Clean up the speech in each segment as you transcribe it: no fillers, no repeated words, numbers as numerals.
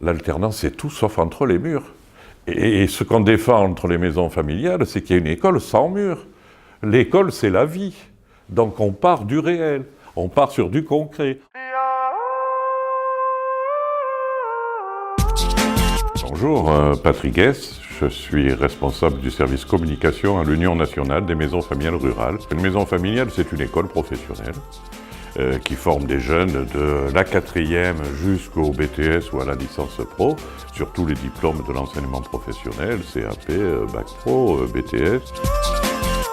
L'alternance, c'est tout sauf entre les murs. Et ce qu'on défend entre les maisons familiales, c'est qu'il y a une école sans murs. L'école, c'est la vie. Donc on part du réel, on part sur du concret. Bonjour, Patrick Guess, je suis responsable du service communication à l'Union nationale des maisons familiales rurales. Une maison familiale, c'est une école professionnelle qui forme des jeunes de la 4e jusqu'au BTS ou à la licence pro, sur tous les diplômes de l'enseignement professionnel, CAP, Bac Pro, BTS.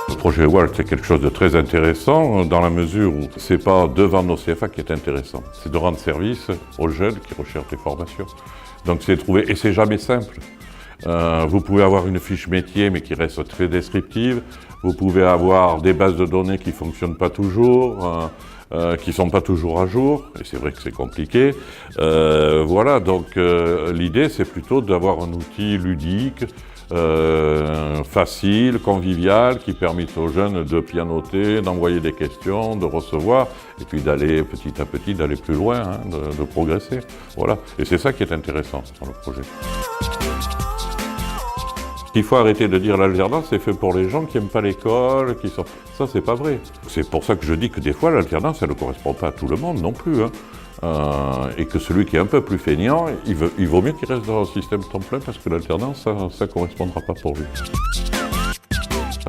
Le projet WALT, c'est quelque chose de très intéressant dans la mesure où c'est pas devant nos CFA qui est intéressant, c'est de rendre service aux jeunes qui recherchent des formations. Donc c'est trouver, et c'est jamais simple. Vous pouvez avoir une fiche métier mais qui reste très descriptive, vous pouvez avoir des bases de données qui ne fonctionnent pas toujours, qui ne sont pas toujours à jour, et c'est vrai que c'est compliqué. Voilà, donc l'idée c'est plutôt d'avoir un outil ludique, facile, convivial, qui permette aux jeunes de pianoter, d'envoyer des questions, de recevoir, et puis d'aller petit à petit, d'aller plus loin, hein, de progresser. Voilà, et c'est ça qui est intéressant dans le projet. Il faut arrêter de dire l'alternance, c'est fait pour les gens qui n'aiment pas l'école, qui sont... Ça, c'est pas vrai. C'est pour ça que je dis que des fois, l'alternance, elle ne correspond pas à tout le monde non plus. Hein. Et que celui qui est un peu plus feignant, il vaut mieux qu'il reste dans un système temps plein parce que l'alternance, ça ne correspondra pas pour lui.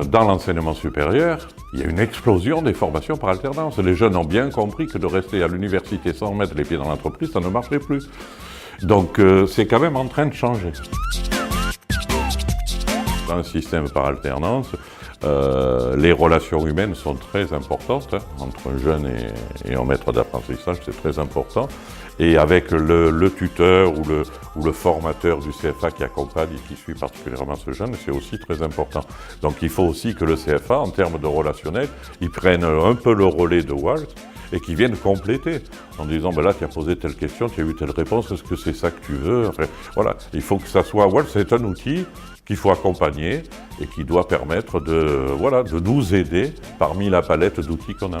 Dans l'enseignement supérieur, il y a une explosion des formations par alternance. Les jeunes ont bien compris que de rester à l'université sans mettre les pieds dans l'entreprise, ça ne marcherait plus. Donc, c'est quand même en train de changer. Dans un système par alternance, les relations humaines sont très importantes, hein, entre un jeune et un maître d'apprentissage, c'est très important. Et avec le tuteur ou le formateur du CFA qui accompagne et qui suit particulièrement ce jeune, c'est aussi très important. Donc il faut aussi que le CFA, en termes de relationnel, il prenne un peu le relais de WALT et qui vienne compléter en disant ben là tu as posé telle question, tu as eu telle réponse, est-ce que c'est ça que tu veux? Enfin, voilà, il faut que ça soit WALT, c'est un outil qu'il faut accompagner et qui doit permettre de nous aider parmi la palette d'outils qu'on a.